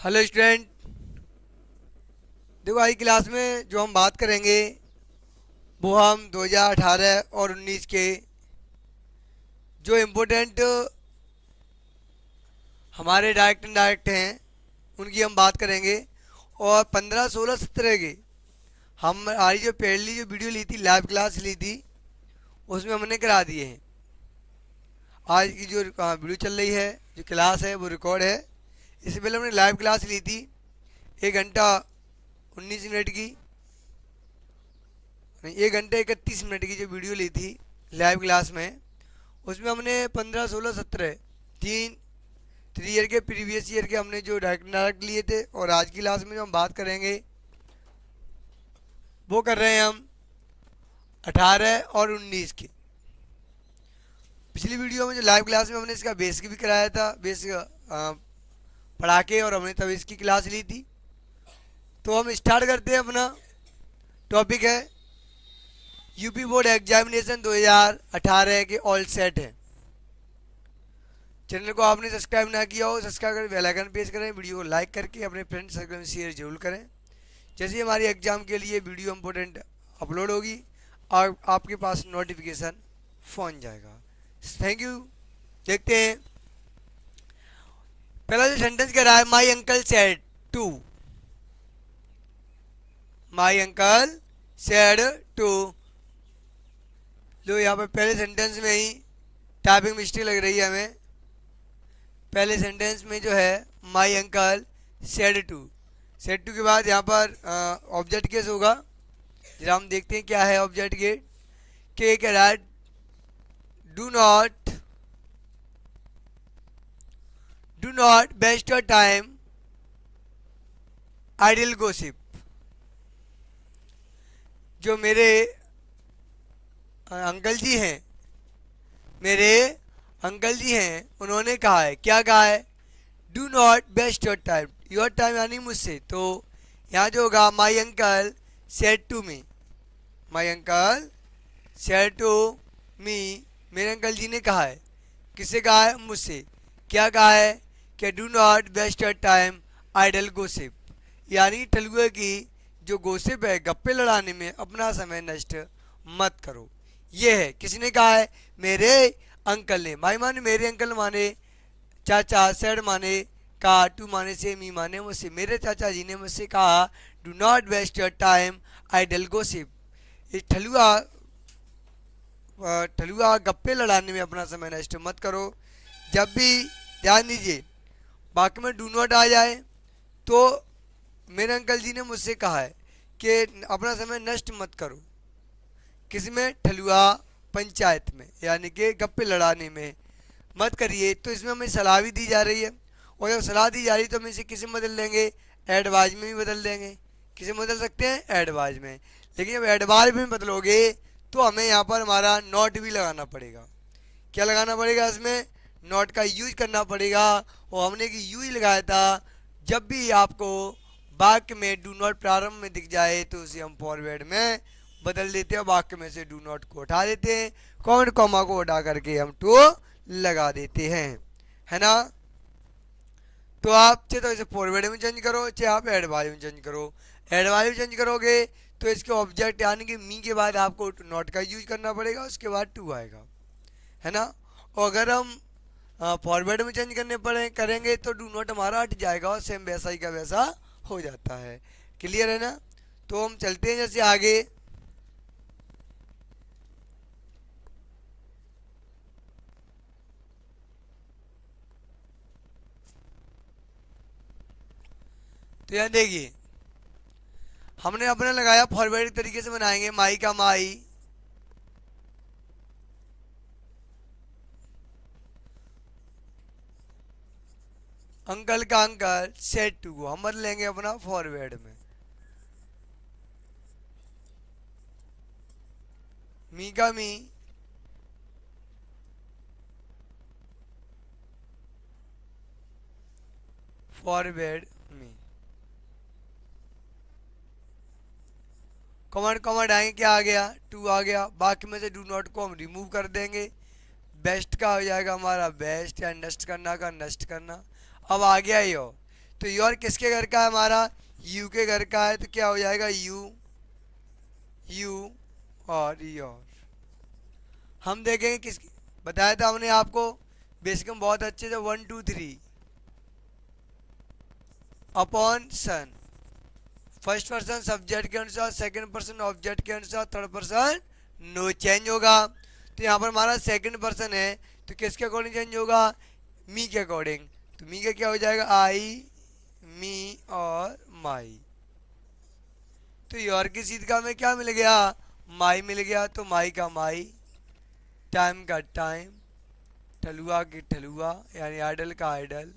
Hello student. देखो आज class में जो हम बात करेंगे वो हम 2018 और 19 के जो इम्पोर्टेंट हमारे डायरेक्ट इनडायरेक्ट हैं उनकी हम बात करेंगे। और 15 16 17 के हम हमारी जो पहली जो वीडियो ली थी, लाइव क्लास ली थी, उसमें हमने करा दिए हैं। आज की जो वीडियो चल रही है, जो क्लास है वो रिकॉर्ड है। इससे पहले हमने लाइव क्लास ली थी 1 घंटा 19 मिनट की, नहीं 1 घंटा 31 मिनट की जो वीडियो ली थी लाइव क्लास में। उसमें हमने 15 16 17 तीन 3 ईयर के प्रीवियस ईयर के हमने जो डायरेक्ट डायरेक्ट लिए थे। और आज की क्लास में जो हम बात करेंगे वो कर रहे हैं हम 18 और 19 की। पिछली वीडियो में जो लाइव क्लास में हमने इसका बेसिक भी कराया था, बेसिक पढ़ा के, और हमने तब इसकी क्लास ली थी। तो हम स्टार्ट करते हैं। अपना टॉपिक है यूपी बोर्ड एग्जामिनेशन 2018 के ऑल सेट है। चैनल को आपने सब्सक्राइब ना किया हो, सब्सक्राइब कर बेल आइकन प्रेस करें, वीडियो को लाइक करके अपने फ्रेंड सर्कल में शेयर जरूर करें। जैसे ही हमारी एग्जाम के लिए वीडियो इंपॉर्टेंट अपलोड होगी और आपके पास नोटिफिकेशन पहुंच जाएगा। Thank you. देखते हैं पहला जो सेंटेंस कह रहा है, my uncle said to. My uncle said to. लो यहाँ पर पहले सेंटेंस में ही टाइपिंग मिस्टेक लग रही है हमें। पहले सेंटेंस में जो है my uncle said to, said to के बाद यहाँ पर ऑब्जेक्ट केस होगा। जरा हम देखते हैं क्या है ऑब्जेक्ट के कह रहा है do not waste your time idle gossip. जो मेरे अंकल जी हैं, मेरे अंकल जी हैं, उन्होंने कहा है, क्या कहा है? Do not waste your time. Your time यानी मुझसे। तो यहाँ जो होगा my uncle said to me. My uncle said to me, मेरे अंकल जी ने कहा है। किससे कहा है? मुझसे। क्या कहा है? कि do not waste your time idle gossip, यानी टलुए की जो गोसिप है, गप्पे लड़ाने में अपना समय नष्ट मत करो। ये है, किसने कहा है? मेरे अंकल ने। माई माने मेरे अंकल, माने चाचा, सेड माने कहा, टू माने से, मी माने मुझसे। मेरे चाचा जी ने मुझसे कहा do not waste your time idle gossip. ये ठलुआ गप्पे लड़ाने में अपना समय नष्ट मत करो। जब भी ध्यान दीजिए वाक्य में डू नॉट आ जाए तो मेरे अंकल जी ने मुझसे कहा है कि अपना समय नष्ट मत करो। किसमें? ठलुआ पंचायत में, यानी कि गप्पे लड़ाने में मत करिए। तो इसमें हमें सलाह भी दी जा रही है, और जब सलाह दी जा रही है तो हम इसे किसे बदल देंगे? एडवाइज में भी बदल देंगे। किसे बदल सकते हैं? एडवाइज में। लेकिन जब एडवाइज में बदलोगे तो हमें यहाँ पर हमारा नॉट भी लगाना पड़ेगा। क्या लगाना पड़ेगा? इसमें नॉट का यूज करना पड़ेगा। और हमने कि यू ही लगाया था। जब भी आपको वाक्य में डू नॉट प्रारंभ में दिख जाए तो उसे हम फॉरवर्ड में बदल देते हैं। वाक्य में से डू नॉट को उठा देते हैं, कॉमेंट कॉमा को उठा करके हम टू लगा देते हैं, है ना? तो आप चाहे तो इसे फॉरवर्ड में चेंज करो, चाहे आप एडवाइज में चेंज करो। एडवाइज में चेंज करोगे तो इसके ऑब्जेक्ट यानी कि मी के बाद आपको नॉट का यूज करना पड़ेगा, उसके बाद टू आएगा, है ना? और अगर हम फॉरवर्ड में चेंज करने पड़े करेंगे तो डू नॉट हमारा हट जाएगा और सेम वैसा ही का वैसा हो जाता है। क्लियर है ना? तो हम चलते हैं जैसे आगे। तो यहाँ देखिए हमने अपना लगाया फॉरवर्ड तरीके से बनाएंगे। माई का माई, अंकल का अंकल, सेड टू को हम बदल लेंगे अपना फॉरवर्ड में। मी का मी, फॉरवर्ड में। कमांड कमांड आएंगे, क्या आ गया? टू आ गया। बाकी में से डू नॉट को हम रिमूव कर देंगे। बेस्ट का हो जाएगा हमारा बेस्ट, या नष्ट करना का नष्ट करना। अब आ गया ये, तो योर किसके घर का है? हमारा यू के घर का है, तो क्या हो जाएगा? यू, यू और योर। हम देखेंगे किस, बताया था हमने आपको बेसिक में बहुत अच्छे से, 1 2 3 अपॉन सन, फर्स्ट पर्सन सब्जेक्ट के अनुसार, सेकंड पर्सन ऑब्जेक्ट के अनुसार, थर्ड पर्सन नो चेंज होगा। तो यहाँ पर हमारा सेकंड पर्सन है, तो किसके अकॉर्डिंग चेंज होगा? मी के अकॉर्डिंग। तो मी का क्या हो जाएगा? आई, मी और माई। तो योर की सीध का में क्या मिल गया? माई मिल गया, तो माई का माई, टाइम का टाइम, ठलुआ की ठलुआ यानी आइडल का आइडल,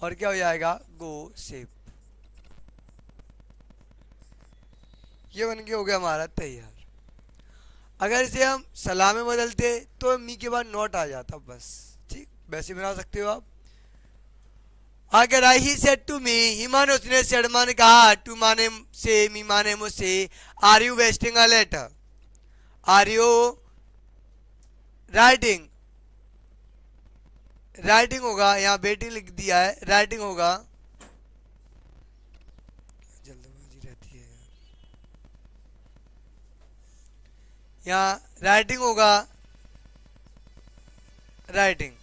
और क्या हो जाएगा? गो सेप। ये बन के हो गया हमारा तैयार। अगर इसे हम सलाह में बदलते तो मी के बाद नॉट आ जाता बस। ठीक, वैसे बना सकते हो आप। अगर आई ही सेड टू मी, ही माने उसने, सेड माने कहा, टू माने से, मी माने मुझसे, are you wasting a letter, are you writing, writing होगा, यहाँ बेटिंग लिख दिया है, राइटिंग होगा, जल्दबाजी रहती है यहाँ, राइटिंग होगा, राइटिंग।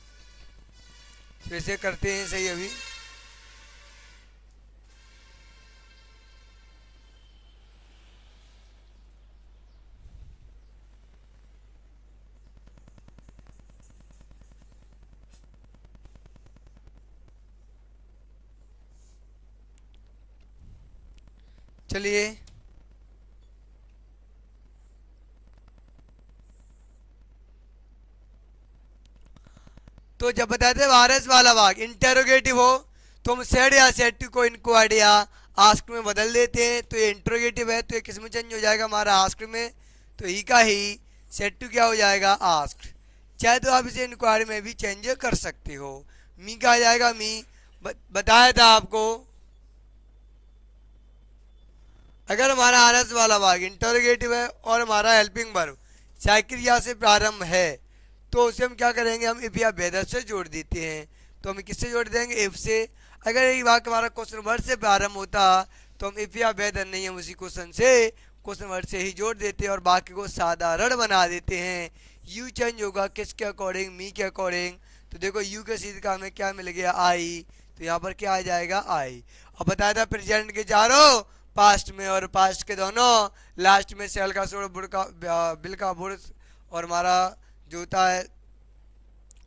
वैसे करते हैं सही अभी। चलिए, तो जब बताते हैं वारस वाला भाग इंटेरोगेटिव हो, तो हम सेड या सेड टू को इंक्वायर्ड या आस्क में बदल देते हैं। तो ये इंट्रोगेटिव है, तो ये किस में चेंज हो जाएगा? हमारा आस्क में। तो ही का ही, सेड टू क्या हो जाएगा? आस्क। चाहे तो आप इसे इंक्वायरी में भी चेंज कर सकते हो। मी का आ जाएगा मी, बताया था आपको। अगर हमारा आरएस वाला भाग इंटरोगेटिव है और हमारा हेल्पिंग वर्ब साइक्रिया से प्रारंभ है, तो उसे हम क्या करेंगे? हम इफ या वेदर से जोड़ देते हैं। तो हम किससे जोड़ देंगे? इफ से। अगर ये वाक्य हमारा क्वेश्चन वर्ड से प्रारंभ होता तो हम इफ या वेदर नहीं, हम उसी क्वेश्चन से, क्वेश्चन वर्ड से ही जोड़ देते हैं और वाक्य को साधारण बना देते हैं। यू चेंज होगा किसके अकॉर्डिंग? मी के अकॉर्डिंग। तो देखो यू के सीध का हमें क्या मिल गया? आई। तो यहाँ पर क्या आ जाएगा? आई। अब बताया था प्रेजेंट के चारों, पास्ट में और पास्ट के दोनों, लास्ट में सेल का सोड़, बुड़ का बिल का बुड़, और हमारा जो होता है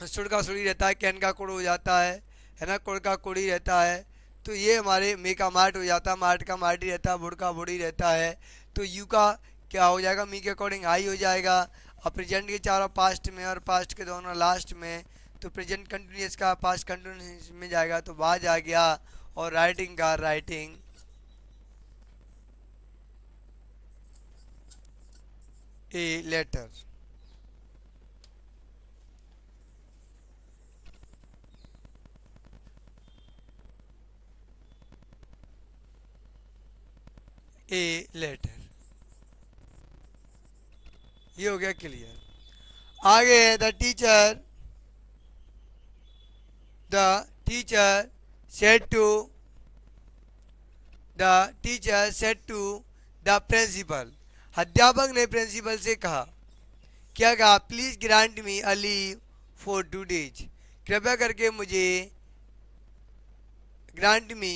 सुड़ का सुड़ी रहता है, कैन का कुड़ हो जाता है ना, कुड़ का कुड़ ही रहता है। तो ये हमारे मे का मार्ट हो जाता है, मार्ट का मार्ट ही रहता है, बुड़ का बुड़ ही रहता है। तो यू का क्या हो जाएगा? मी के अकॉर्डिंग आई हो जाएगा। और प्रेजेंट के चारों पास्ट में और पास्ट के दोनों लास्ट में, तो प्रेजेंट कंटिन्यूस का पास्ट कंटिन्यूस में जाएगा, तो बाज आ गया। और राइटिंग का writing, a letter. A letter, ये हो गया क्लियर। आगे the teacher said to the principal, अध्यापक ने प्रिंसिपल से कहा, क्या कहा? Please grant me a leave for 2 days, कृपया करके मुझे ग्रांट मी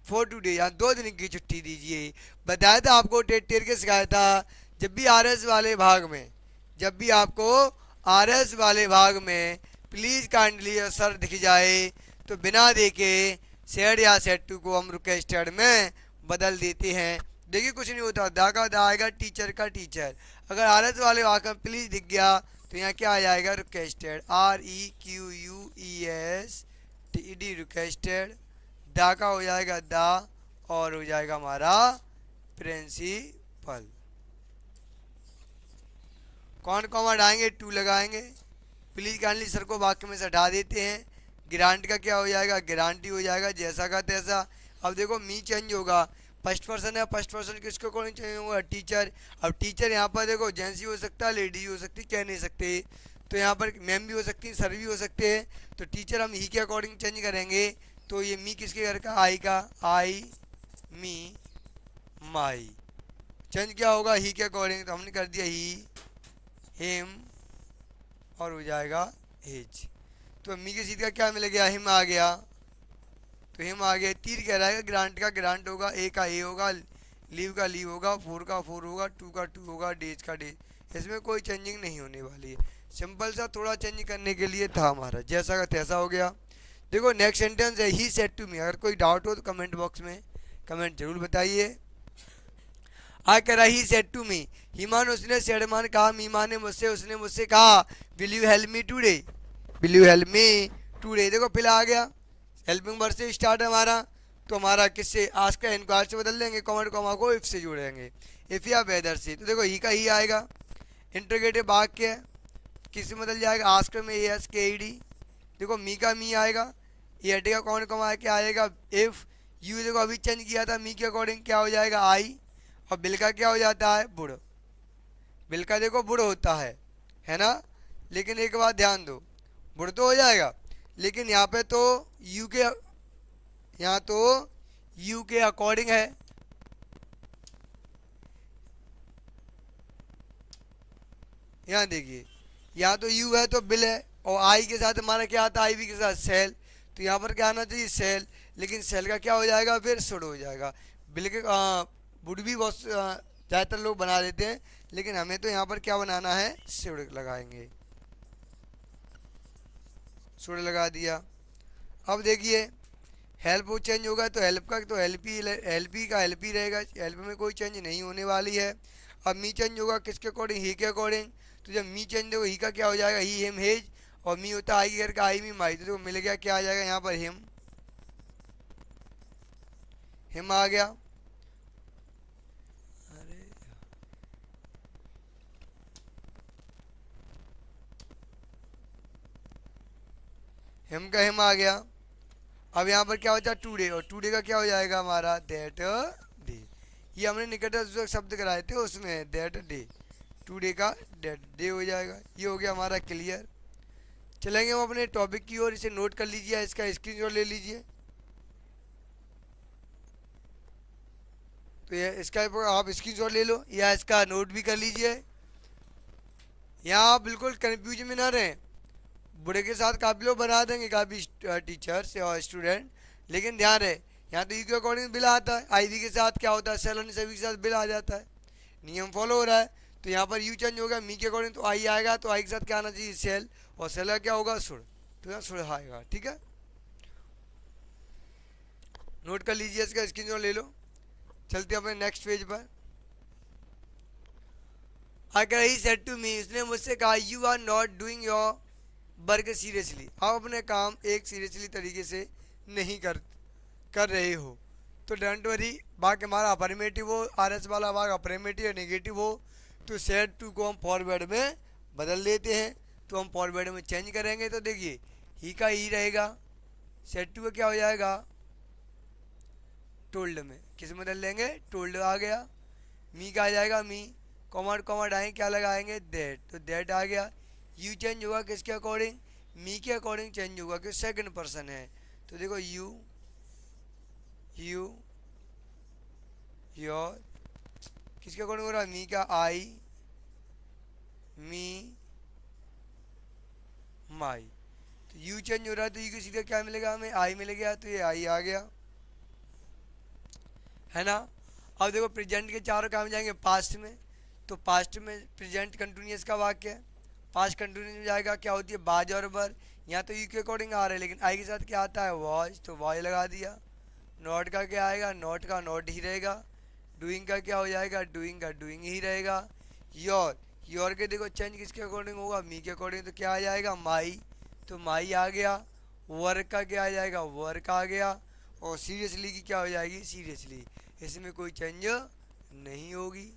फॉर 2 days, यहाँ 2 दिन की छुट्टी दीजिए। बताया था आपको, टेर के सिखाया था, जब भी आरएस वाले भाग में, जब भी आपको आरएस वाले भाग में प्लीज काइंडली सर दिख जाए, तो बिना देखे सेड या सेड टू को हम रिक्वेस्टेड में बदल देते हैं। देखिए कुछ नहीं होता, दा का दा आएगा, टीचर का टीचर। अगर आरएस वाले भाग में प्लीज दिख गया तो यहाँ क्या आ जाएगा? Requested, REQUESTED, requested. दा का हो जाएगा दा, और हो जाएगा हमारा प्रिंसिपल। कौन कॉमा हटाएंगे? टू लगाएंगे। प्लीज काइंडली सर को वाक्य में से हटा देते हैं। ग्रांट का क्या हो जाएगा? गारंटी हो जाएगा, जैसा का तैसा। अब देखो मी चेंज होगा, फर्स्ट पर्सन है, फर्स्ट पर्सन किसको कौन चेंज होगा? टीचर। अब टीचर यहाँ पर देखो जेंट्स हो सकता है, लेडीज हो सकती, कह नहीं सकते। तो यहाँ पर मैम भी हो सकती है, सर भी हो सकते हैं। तो टीचर हम ही के अकॉर्डिंग चेंज करेंगे। तो ये मी किसके घर का, आई का, आई मी माई। चेंज क्या होगा, ही के अकॉर्डिंग, तो हमने कर दिया ही हिम और हो जाएगा हिज। तो मी के सीध का क्या मिल गया, हिम आ गया। तो हिम आ गया। तीर कह रहा है ग्रांट का ग्रांट होगा, ए का ए होगा, लीव का लीव होगा, फोर का फोर होगा, टू का टू होगा, डेज का डेज। इसमें कोई चेंजिंग नहीं होने वाली है। सिंपल सा थोड़ा चेंज करने के लिए था हमारा, जैसा का तैसा हो गया। देखो नेक्स्ट सेंटेंस है ही सेड टू मी। अगर कोई डाउट हो तो कमेंट बॉक्स में कमेंट जरूर बताइए। आ कह रहा ही सेड टू मी, हीमान उसने, सेडमान कहा, मीमा ने मुझसे, उसने मुझसे कहा, will you help me today, will you help me today. देखो फिर आ गया, हेल्पिंग वर्ड से स्टार्ट है हमारा। तो हमारा किससे, आज का इनक्वायर से बदल देंगे, कॉमेंट कॉमा को इफ से जोड़ेंगे, इफ या वेदर से। तो देखो ही का ही आएगा। इंटरोगेटिव वाक्य है, किससे बदल जाएगा, आस्क में ए एस के ई डी। देखो मी का मी आएगा, ये हटेगा, कॉमेंट कॉमा क्या आएगा, इफ। यू देखो अभी चेंज किया था, मी के अकॉर्डिंग क्या हो जाएगा, आई। और बिल का क्या हो जाता है, बुढ़। बिल का देखो बुढ़ होता है ना। लेकिन एक बात ध्यान दो, बुढ़ तो हो जाएगा, लेकिन यहाँ पे तो यू के, यहाँ तो यू के अकॉर्डिंग है। यहाँ देखिए, यहाँ तो यू है तो बिल है, और आई के साथ हमारा क्या आता है, आई भी के साथ सेल। तो यहाँ पर क्या आना चाहिए, सेल। लेकिन सेल का क्या हो जाएगा, फिर शुड हो जाएगा। बिल के वुड भी बहुत ज़्यादातर लोग बना देते हैं, लेकिन हमें तो यहाँ पर क्या बनाना है, शुड लगाएंगे। शुड लगा दिया। अब देखिए हेल्प वो चेंज होगा, तो हेल्प का तो हेल्प ही का हेल्प ही रहेगा, हेल्प में कोई चेंज नहीं होने वाली है। अब मी चेंज होगा किसके अकॉर्डिंग, ही के अकॉर्डिंग। तो जब मी चेंज होगा, ही का क्या हो जाएगा, ही हिम हेज। और मी होता है आई के घर का, आई मी माई। तो मिल गया, क्या आ जाएगा यहाँ पर, हिम। हिम आ गया। अरे हिम का हिम आ गया। अब यहाँ पर क्या होता है, टूडे। और टूडे का क्या हो जाएगा हमारा, दैट डे। ये हमने निकटस्थ शब्द कराए थे उसमें, दैट डे। टूडे का डेट डे हो जाएगा। ये हो गया हमारा क्लियर। चलेंगे हम अपने टॉपिक की ओर। इसे नोट कर लीजिए, इसका स्क्रीनशॉट ले लीजिए। तो ये इसका आप स्क्रीनशॉट ले लो या इसका नोट भी कर लीजिए। यहाँ आप बिल्कुल कंफ्यूज में ना रहें। बूढ़े के साथ काफ़ी लोग बना देंगे, काफ़ी टीचर्स और स्टूडेंट। लेकिन ध्यान रहे, यहाँ तो यू के अकॉर्डिंग बिल आता है, आई वी के साथ क्या होता है, सेल, सभी के साथ बिल आ जाता है। नियम फॉलो हो रहा है। तो यहाँ पर यू चेंज होगा, मी के अकॉर्डिंग तो आई आएगा, तो आई के साथ क्या आना चाहिए, सेल। और सेल का क्या होगा, सुड़। तो यहाँ सुड़ आएगा। ठीक है, नोट कर लीजिए, इसका स्क्रीनशॉट ले लो। चलते अपने नेक्स्ट पेज पर। अगर ही सेड टू मी, उसने मुझसे कहा, you are not doing your work seriously, आप अपने काम एक सीरियसली तरीके से नहीं कर कर रहे हो। तो डोंट वरी, भाग हमारा अफर्मेटिव हो, आर एस वाला भाग अफर्मेटिव या नेगेटिव हो, तो सेड टू को हम फॉरवर्ड में बदल देते हैं। तो हम फॉरवर्ड में चेंज करेंगे, तो देखिए ही का ही रहेगा, सेड टू का क्या हो जाएगा, टोल्ड में किस में बदल लेंगे, टोल्ड आ गया। मी का आ जाएगा मी, कॉमर्ड कॉमर्ड आएंगे, क्या लगाएंगे, दैट। तो दैट आ गया। यू चेंज होगा किसके अकॉर्डिंग, मी के अकॉर्डिंग चेंज होगा, कि सेकंड पर्सन है। तो देखो यू, यू, योर, किसके अकॉर्डिंग हो रहा है, मी का, आई मी माई। तो यू चेंज हो रहा है, तो यू को सीधा क्या मिलेगा हमें, आई मिल गया। तो ये आई आ गया, है ना। अब देखो प्रेजेंट के चारों काम जाएंगे पास्ट में। तो पास्ट में प्रेजेंट कंटिन्यूस का वाक्य है, पास्ट कंटिन्यूस में जाएगा, क्या होती है, बाज और बर। यहाँ तो यू के अकॉर्डिंग आ रहा है, लेकिन आई के साथ क्या आता है, वॉज। तो वॉज लगा दिया। नॉट का क्या आएगा, नॉट का नॉट ही रहेगा। डूइंग का क्या हो जाएगा, डूइंग का डूइंग ही रहेगा। योर, योर के देखो चेंज किसके अकॉर्डिंग होगा, मी के अकॉर्डिंग। तो क्या आ जाएगा, माई। तो माई आ गया। वर्क का क्या आ जाएगा, वर्क आ गया। और सीरियसली की क्या हो जाएगी, सीरियसली। इसमें कोई चेंज नहीं होगी।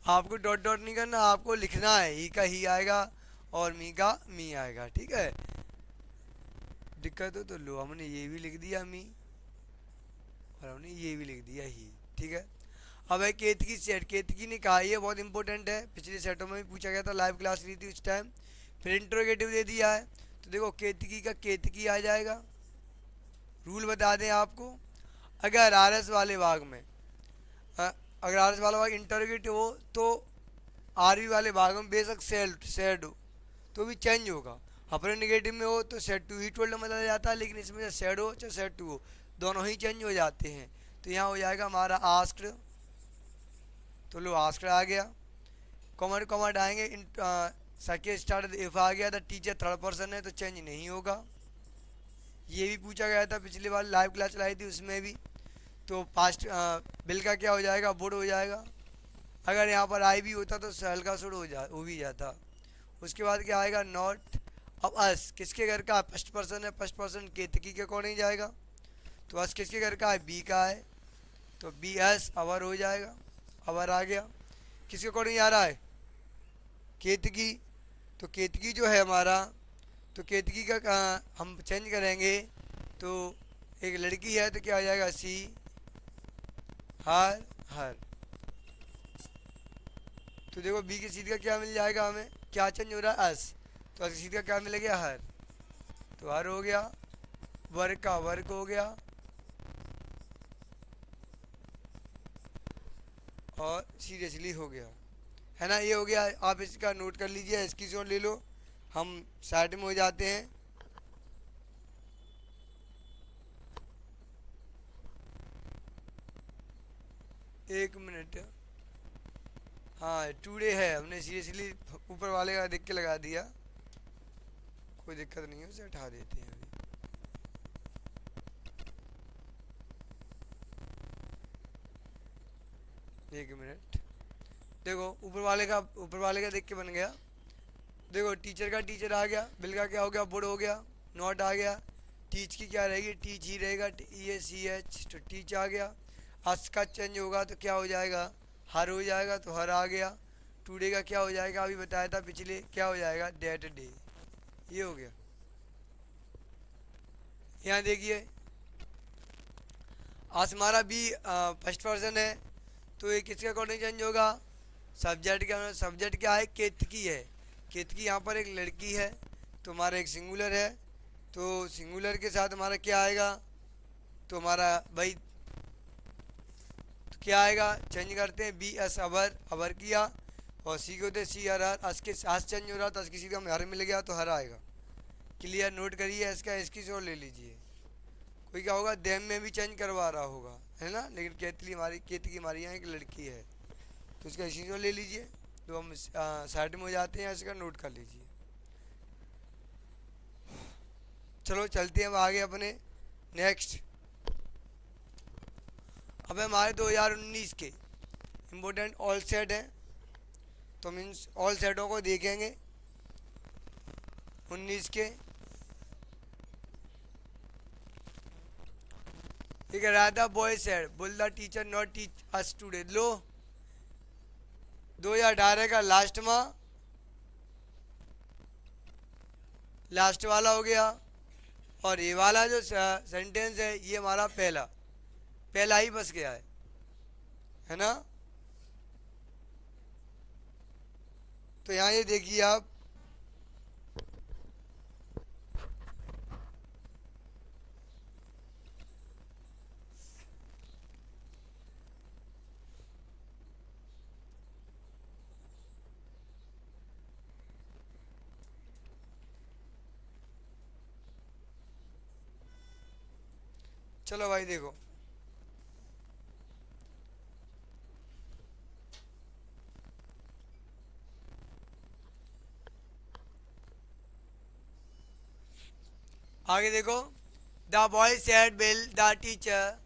आपको डॉट डॉट नहीं करना, आपको लिखना है, ही का ही आएगा और मी का मी आएगा। ठीक है, दिक्कत हो तो लो, हमने ये भी लिख दिया मी, और हमने ये भी लिख दिया ही। ठीक है, अब है केतकी सेट। केतकी ने कहा, ये बहुत इंपॉर्टेंट है, पिछले सेटों में भी पूछा गया था, लाइव क्लास ली थी उस टाइम। फिर इंट्रोगेटिव दे दिया है, तो देखो केतकी का केतकी आ जाएगा। रूल बता दें आपको, अगर आर एस वाले भाग में अगर आर एस वाला भाग इंट्रोगेटिव हो तो आर वी वाले भाग में बेशक सेड हो तो भी चेंज होगा। अपर निगेटिव में हो तो सेट टू ही टोल्ड बदला जाता है, लेकिन इसमें से सेड हो चाहे सेट टू हो दोनों ही चेंज हो जाते हैं। तो यहाँ हो जाएगा हमारा आस्क्ड, तो लो आस्क्ड आ गया। कॉमेंट कॉमेंट आएंगे, सेकेंड स्टार्ट इफ आ गया, द टीचर थर्ड पर्सन है तो चेंज नहीं होगा। ये भी पूछा गया था पिछली बार लाइव क्लास चलाई थी उसमें भी। तो पास्ट बिल का क्या हो जाएगा, वुड हो जाएगा। अगर यहाँ पर आई भी होता तो सेल का शुड हो भी जाता। उसके बाद क्या आएगा, नॉट। अब अस किसके घर का, फर्स्ट पर्सन है, फर्स्ट पर्सन केतकी के अकॉर्डिंग जाएगा। तो अस किसके घर का है, बी का है, तो बी एस अवर हो जाएगा। अवर आ गया, किसके अकॉर्डिंग आ रहा है, केतकी। तो केतकी जो है हमारा, तो केतकी का हम चेंज करेंगे, तो एक लड़की है तो क्या आ जाएगा, सी हर हर। तो देखो बी की सीट का क्या मिल जाएगा हमें, क्या चेंज हो रहा है, एस। तो एस की सीट का क्या मिल गया, हर। तो हर हो गया, वर्क का वर्क हो गया, और सीरियसली हो गया, है ना। ये हो गया, आप इसका नोट कर लीजिए, इसकी जोन ले लो, हम साइड में हो जाते हैं। एक मिनट, हाँ टूडे है, हमने सीरियसली ऊपर वाले का देख के लगा दिया, कोई दिक्कत नहीं है, उसे हटा देते हैं अभी। एक मिनट, देखो ऊपर वाले का देख के बन गया। देखो टीचर का टीचर आ गया, बिल का क्या हो गया, बुड हो गया, नॉट आ गया। टीच की क्या रहेगी, टीच ही रहेगा, ई ए सी एच, तो टीच आ गया। अस का चेंज होगा तो क्या हो जाएगा, हर हो जाएगा, तो हर आ गया। टुडे का क्या हो जाएगा, अभी बताया था पिछले, क्या हो जाएगा, डेट डे। ये हो गया। यहाँ देखिए, आज हमारा भी फर्स्ट पर्सन है, तो ये किसके अकॉर्डिंग चेंज होगा, सब्जेक्ट का। सब्जेक्ट क्या है, केतकी है। केतकी यहाँ पर एक लड़की है, तो हमारा एक सिंगुलर है, तो सिंगुलर के साथ हमारा क्या आएगा, तो हमारा भाई तो क्या आएगा, चेंज करते हैं, बी एस अवर, अवर किया, और सी के होते सी हर हर। अस के साथ चेंज हो रहा था, किसी का हर मिल गया तो हर आएगा। क्लियर, नोट करिए, इसका इसकी जोड़ ले लीजिए। कोई क्या होगा, देम में भी चेंज करवा रहा होगा, है ना, लेकिन केतकी हमारी यहाँ एक लड़की है, तो इसका इसी जोड़ ले लीजिए। तो हम साइड में हो जाते हैं, इसका नोट कर लीजिए। चलो चलते हैं अब आगे अपने नेक्स्ट। अब हमारे 2019 के इम्पोर्टेंट ऑल सेट हैं, तो मीन्स ऑल सेटों को देखेंगे 19 के। ठीक है, Radha boy said bull the teacher not teach us today. लो 2018 का लास्ट में लास्ट वाला हो गया, और ये वाला जो सेंटेंस है ये हमारा पहला ही बस गया है ना। तो यहाँ ये देखिए आप, चलो भाई देखो, आगे देखो, the boy said bill the teacher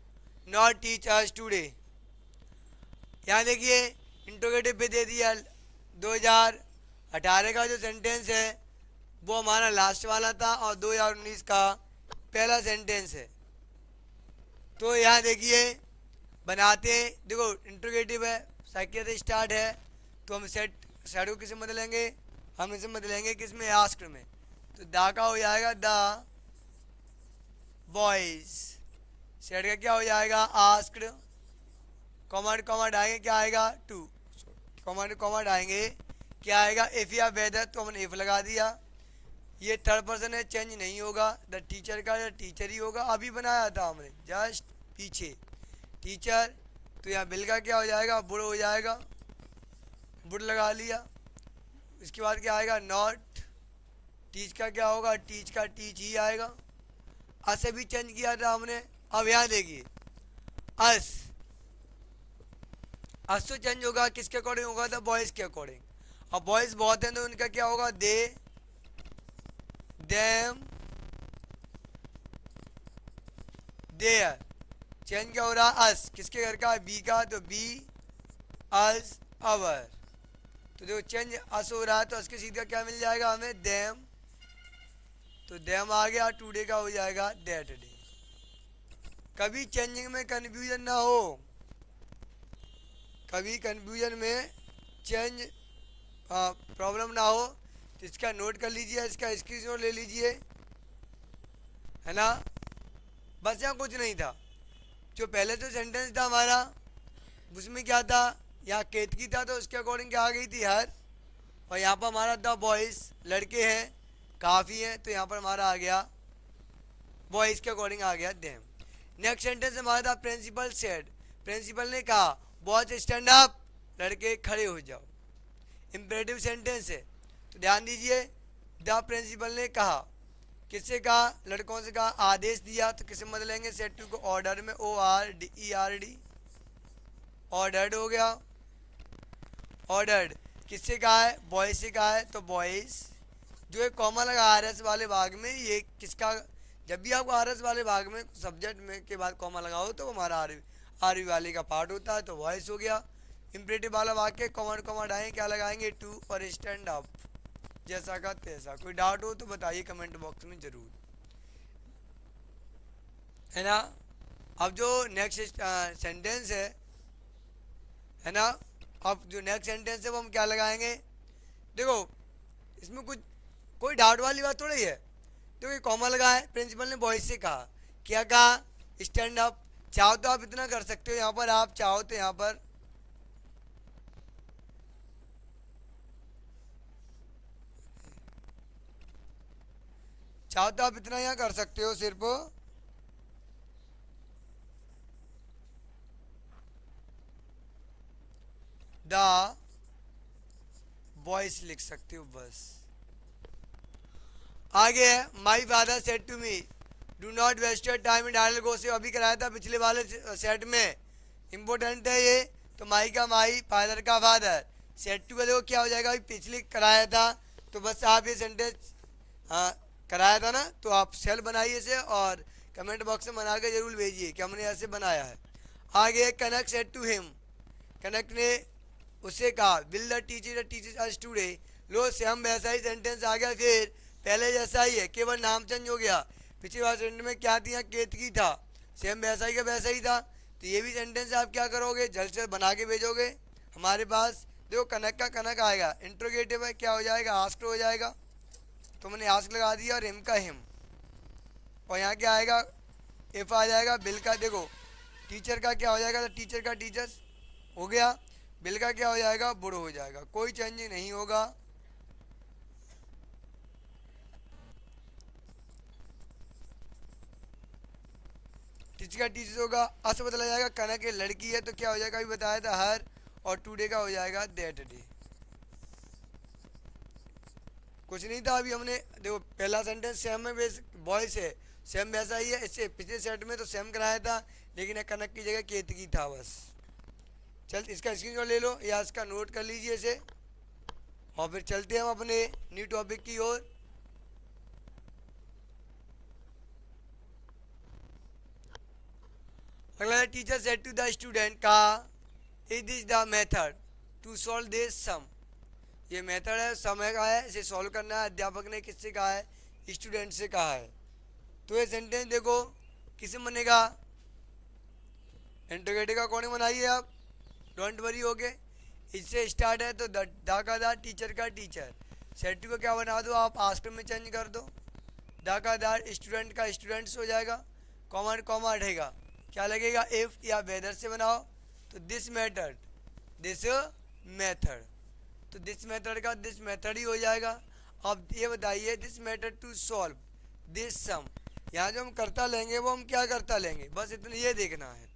not teach us today. यहाँ देखिए इंट्रोगेटिव पे दे दिया, 2018 का जो सेंटेंस है वो हमारा लास्ट वाला था, और 2019 का पहला सेंटेंस है। तो यहाँ देखिए बनाते हैं, देखो इंट्रोगेटिव है, साइकिल से स्टार्ट है, तो हम सेट को किसमें बदलेंगे, हम इसे बदलेंगे किसमें, आस्क्ड में। तो दा का हो जाएगा द बॉयज, सेट का क्या हो जाएगा, आस्क्ड। कॉमा कॉमा डालेंगे क्या आएगा टू, कॉमा कॉमा डालेंगे क्या आएगा इफ या वेदर, तो हमने इफ लगा दिया। ये थर्ड पर्सन है, चेंज नहीं होगा, द टीचर का टीचर ही होगा, अभी बनाया था हमने जस्ट पीछे टीचर। तो यहाँ बिल का क्या हो जाएगा बुड हो जाएगा, बुड लगा लिया। इसके बाद क्या आएगा नॉट, टीच का क्या होगा टीच का टीच ही आएगा। अस भी चेंज किया था हमने। अब यहाँ देखिए अस, अस तो चेंज होगा किसके अकॉर्डिंग होगा था बॉयज़ के अकॉर्डिंग। अब बॉयज़ बहुत हैं तो उनका क्या होगा दे देम देयर। चेंज क्या हो रहा अस, किसके घर का बी का, तो बी अस अवर। तो देखो चेंज अस हो रहा है तो अस के सीधा क्या मिल जाएगा हमें देम, तो देम आ गया, टुडे का हो जाएगा दैट डे। कभी चेंजिंग में कंफ्यूजन ना हो, कभी कंफ्यूजन में चेंज प्रॉब्लम ना हो, तो इसका नोट कर लीजिए, इसका स्क्रीनशॉट ले लीजिए, है ना। बस यहाँ कुछ नहीं था, जो पहले तो सेंटेंस था हमारा उसमें क्या था, यहाँ केतकी था तो उसके अकॉर्डिंग क्या आ गई थी हर, और यहाँ पर हमारा था बॉयज़ लड़के हैं काफ़ी हैं, तो यहाँ पर हमारा आ गया बॉयज़ के अकॉर्डिंग आ गया देम। नेक्स्ट सेंटेंस हमारा था प्रिंसिपल सेड, प्रिंसिपल ने कहा बॉयज स्टैंड अप, लड़के खड़े हो जाओ। इम्परेटिव सेंटेंस है तो ध्यान दीजिए, द प्रिंसिपल ने कहा, किससे कहा लड़कों से कहा, आदेश दिया, तो किसे बदलेंगे सेट टू को ऑर्डर में, O R D E R D, ordered हो गया। ऑर्डर्ड किससे कहा है बॉयज से कहा है, तो बॉयज जो एक कॉमा लगा आर एस वाले भाग में, ये किसका, जब भी आपको आर एस वाले भाग में सब्जेक्ट में के बाद कॉमा लगाओ तो हमारा आरवी वाले का पार्ट होता है, तो वॉइस हो गया। इम्परेटिव वाला वाक्य कॉमा कॉमा डालें क्या लगाएंगे टू और स्टैंड अप, जैसा का तैसा। कोई डाउट हो तो बताइए कमेंट बॉक्स में ज़रूर, है ना। अब जो नेक्स्ट सेंटेंस है ना, अब जो नेक्स्ट सेंटेंस है वो हम क्या लगाएंगे, देखो इसमें कुछ कोई डाउट वाली बात थोड़ी है। देखो ये कॉमा लगा है, प्रिंसिपल ने बॉयज से कहा, क्या कहा स्टैंड अप। चाहो तो आप इतना कर सकते हो, यहाँ पर आप चाहो तो यहाँ पर चाहो तो आप इतना यहाँ कर सकते हो, सिर्फ द बॉयज लिख सकते हो बस। आगे है my father said to me do not waste your time in idle gossip, अभी कराया था पिछले वाले सेट में, इंपॉर्टेंट है ये। तो माई का माई, फादर का फादर, सेट टू का देखो क्या हो जाएगा, अभी पिछले कराया था, तो बस आप ये सेंटेंस कराया था ना, तो आप सेल बनाइए इसे और कमेंट बॉक्स में बना के जरूर भेजिए कि हमने ऐसे बनाया है। आगे कनक सेड टू हिम, कनक ने उससे कहा will the teacher teachers us today, low same वैसा ही सेंटेंस आ गया, फिर पहले जैसा ही है, केवल नाम चेंज हो गया। पिछली बार सेंटेंस में क्या थी, केतकी था, सेम वैसा ही का वैसा ही था। तो ये भी सेंटेंस आप क्या करोगे जल्द से बना के भेजोगे हमारे पास। देखो कनक का कनक आएगा, इंट्रोगेटिव है क्या हो जाएगा आस्क्ड हो जाएगा, तो मैंने आस्क लगा दिया, और हिम का हिम, और यहाँ क्या आएगा इफ आ जाएगा। बिल का देखो टीचर का क्या हो जाएगा, तो टीचर का टीचर्स हो गया, बिल का क्या हो जाएगा बुढ़ हो जाएगा, कोई चेंज नहीं होगा। टीचर का टीचर होगा, अस बदला जाएगा, कनक लड़की है तो क्या हो जाएगा अभी बताया था हर, और टुडे का हो जाएगा दैट डे। कुछ नहीं था, अभी हमने देखो पहला सेंटेंस सेम है, बॉय से सेम वैसा ही है, इससे पिछले सेट में तो सेम कराया था, लेकिन कनक की जगह केतकी था बस। चल इसका स्क्रीनशॉट ले लो या इसका नोट कर लीजिए इसे, और फिर चलते हैं हम अपने न्यू टॉपिक की ओर। अगला teacher said to the student का is this the method to solve this sum, ये मेथड है समय का है, इसे सॉल्व करना है। अध्यापक ने किससे कहा है, स्टूडेंट से कहा है। तो ये सेंटेंस देखो किसे बनेगा, इंट्रोगेटिव का अकॉर्डिंग बनाइए आप, डोंट वरी ओके। इससे स्टार्ट है तो द का द, टीचर का टीचर, सेट टू को क्या बना दो आप आस्क्ड में चेंज कर दो, द का द, स्टूडेंट का स्टूडेंट्स हो जाएगा, कॉमा कॉमा हटेगा, क्या लगेगा इफ़ या वेदर से बनाओ, तो दिस मेथड, दिस मेथड, तो दिस मेथड का दिस मेथड ही हो जाएगा। अब ये बताइए this method to solve this sum, यहाँ जो हम करता लेंगे वो हम क्या करता लेंगे, बस इतना ये देखना है।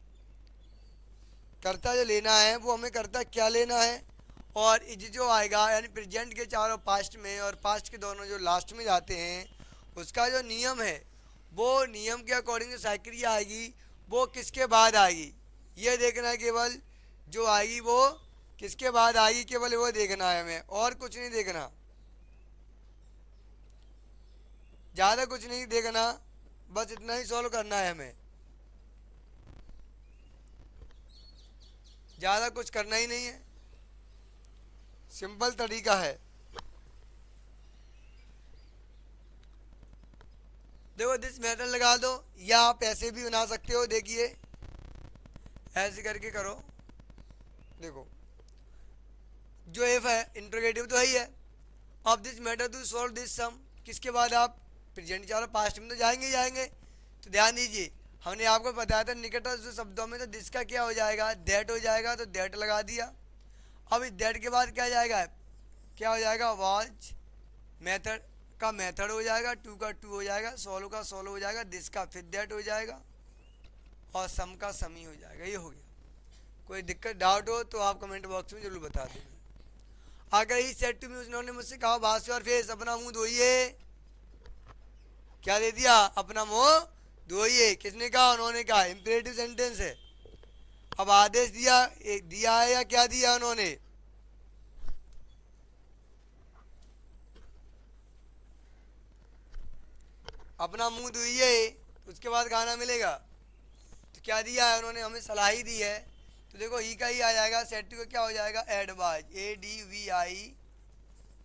करता जो लेना है वो हमें करता क्या लेना है, और इज जो आएगा यानी प्रेजेंट के चारों पास्ट में और पास्ट के दोनों जो लास्ट में जाते हैं, उसका जो नियम है वो नियम के अकॉर्डिंग जो साइक्रिया आएगी वो किसके बाद आएगी, ये देखना है केवल। जो आएगी वो किसके बाद आएगी, केवल वो देखना है हमें, और कुछ नहीं देखना, ज़्यादा कुछ नहीं देखना, बस इतना ही सॉल्व करना है हमें, ज़्यादा कुछ करना ही नहीं है, सिंपल तरीका है। देखो दिस मेथड लगा दो, या आप ऐसे भी बना सकते हो, देखिए ऐसे करके करो। देखो जो एफ है इंट्रोगेटिव तो है ही है। अब this method to solve this sum, किसके बाद आप प्रेजेंट चारों पास्ट में तो जाएंगे ही जाएंगे। तो ध्यान दीजिए हमने आपको बताया था निकटस्थ शब्दों में तो दिस का क्या हो जाएगा, दैट हो जाएगा, तो दैट लगा दिया। अब इस दैट के बाद क्या जाएगा, क्या हो जाएगा, वाज मेथड का मेथड हो जाएगा, टू का टू हो जाएगा, सोलो का सोलो हो जाएगा, दिस का फिर दैट हो जाएगा, और सम का सम ही हो जाएगा। ये हो गया। कोई दिक्कत डाउट हो तो आप कमेंट बॉक्स में जरूर बता देना। अगर ही सेट टू मी, उन्होंने मुझसे कहा वाश योर फेस, अपना मुंह धोइए, क्या दे दिया, अपना मुंह धोइए। किसने कहा, उन्होंने कहा, इंपेरेटिव सेंटेंस है। अब आदेश दिया दिया है या क्या दिया उन्होंने, अपना मुंह धोइए, उसके बाद गाना मिलेगा। तो क्या दिया है उन्होंने, हमें सलाह ही दी है। तो देखो ई का ही आ जाएगा, सेट टू का क्या हो जाएगा, एडवाइज,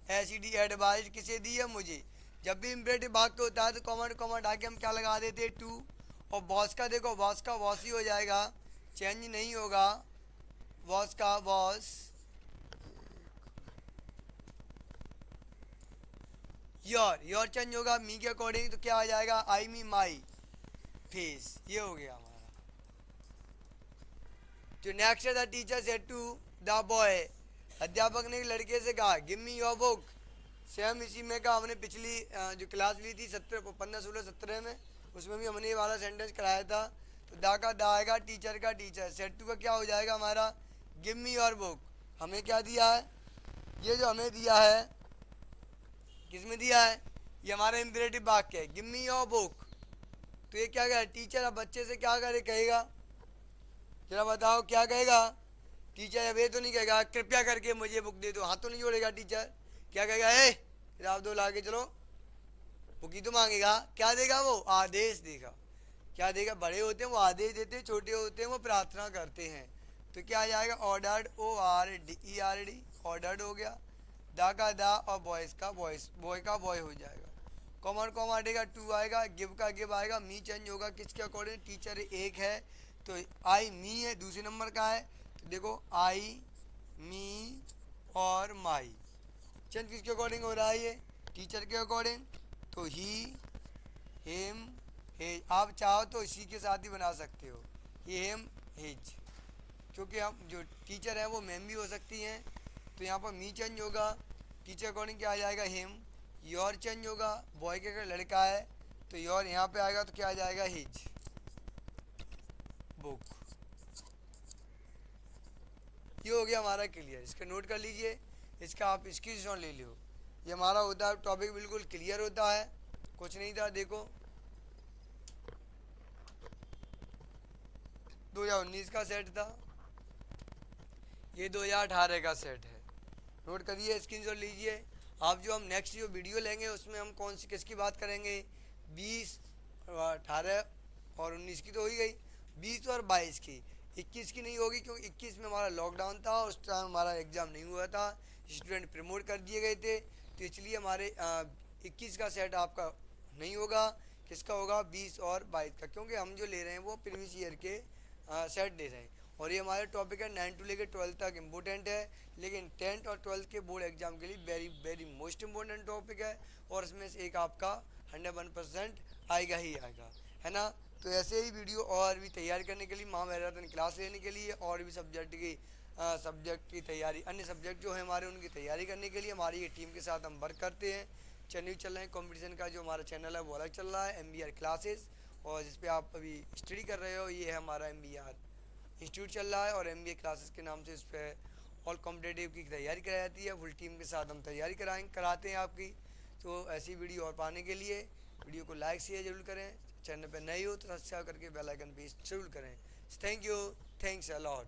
ADVI एडवाइज किसे दी है, मुझे। जब भी इम्परेटिव वाक्य होता है तो कॉमेंट कॉमेंट आके हम क्या लगा देते हैं, टू। और बॉस का देखो, बॉस का बॉस ही हो जाएगा, चेंज नहीं होगा, बॉस का बॉस। योर चेंज होगा मी के अकॉर्डिंग, तो क्या आ जाएगा, आई मी माई फेस। ये हो गया हमारा। जो नेक्स्ट है, the teacher said to the boy, अध्यापक ने एक लड़के से कहा, give me your book. Same इसी में का हमने पिछली जो क्लास ली थी 15, 16, 17 में, उसमें भी हमने ये वाला सेंटेंस कराया था। तो दा का दा आएगा, टीचर का टीचर, सेड टू का क्या हो जाएगा हमारा, गिव मी योर बुक। हमें क्या दिया है, ये जो हमें दिया है, किसमें दिया है, ये हमारा इम्परेटिव वाक्य है, गिव मी योर बुक। तो ये क्या कहे, टीचर अब बच्चे से क्या करे, कहेगा, जरा बताओ क्या कहेगा टीचर। अब ये तो नहीं कहेगा कृपया करके मुझे बुक दे दो, हाथ तो नहीं जोड़ेगा टीचर। क्या कहेगा, ए किताब दो लाके चलो, बुक ही तो मांगेगा। क्या देगा वो, आदेश देगा। क्या देगा, बड़े होते हैं वो आदेश देते हैं, छोटे होते हैं वो प्रार्थना करते हैं। तो क्या आ जाएगा, ऑर्डर्ड, ORDERD, ऑर्डर्ड हो गया। दा का दा और बॉयज का बॉयज, बॉय का बॉय हो जाएगा। कॉमन कॉम आएगा, टू आएगा, गिव का गिव आएगा, मी चेंज होगा किसके अकॉर्डिंग, टीचर एक है तो आई मी है, दूसरे नंबर का है। तो देखो आई मी और माई, चेंज किसके अकॉर्डिंग हो रहा है, ये टीचर के अकॉर्डिंग। तो ही, हिम, हिज, आप चाहो तो इसी के साथ ही बना सकते हो, ये हिम हिज, क्योंकि हम जो टीचर है वो मैम भी हो सकती हैं। तो यहाँ पर मी चेंज होगा, टीचर अकॉर्डिंग क्या आ जाएगा, हिम। योर चेंज होगा, बॉय के अगर लड़का है तो योर यहाँ पे आएगा तो क्या आ जाएगा, हिज बुक। ये हो गया हमारा क्लियर, इसका नोट कर लीजिए, इसका आप स्क्रीनशॉट ले लो। ये हमारा होता है टॉपिक बिल्कुल क्लियर होता है, कुछ नहीं था। देखो 2019 का सेट था, ये 2018 का सेट है। नोट करिए, स्क्रीनशॉट लीजिए। आप जो हम नेक्स्ट जो वीडियो लेंगे उसमें हम कौन सी किसकी बात करेंगे, 20, 18 और 19 की तो हो ही गई, 20 और 22 की। 21 की नहीं होगी क्योंकि 21 में हमारा लॉकडाउन था, उस टाइम हमारा एग्ज़ाम नहीं हुआ था, स्टूडेंट प्रमोट कर दिए गए थे, तो इसलिए हमारे 21 का सेट आपका नहीं होगा। किसका होगा, 20 और 22 का, क्योंकि हम जो ले रहे हैं वो प्रीवियस ईयर के सेट ले रहे हैं। और ये हमारे टॉपिक है 9 टू लेकर 12 तक इम्पोर्टेंट है, लेकिन 10th और 12th के बोर्ड एग्जाम के लिए very very most important topic है, और इसमें से एक आपका 101% आएगा ही आएगा, है ना। तो ऐसे ही वीडियो और भी तैयार करने के लिए, महामैराथन क्लास लेने के लिए, और भी सब्जेक्ट की तैयारी, अन्य सब्जेक्ट जो है हमारे उनकी तैयारी करने के लिए हमारी ये टीम के साथ हम वर्क करते हैं। चैनल चल रहे हैं कंपटीशन का, जो हमारा चैनल है वो अलग चल रहा है, MBR क्लासेस, और जिस पे आप अभी स्टडी कर रहे हो ये है हमारा MBR इंस्टीट्यूट चल रहा है, और MBA क्लासेस के नाम से इस पर ऑल कॉम्पिटेटिव की तैयारी कराई जाती है। फुल टीम के साथ हम तैयारी कराते हैं आपकी। तो ऐसी वीडियो और पाने के लिए वीडियो को लाइक शेयर जरूर करें, चैनल पर नए हो तो सब्सक्राइब करके बेल आइकन पे जरूर करें। Thank you, thanks a lot.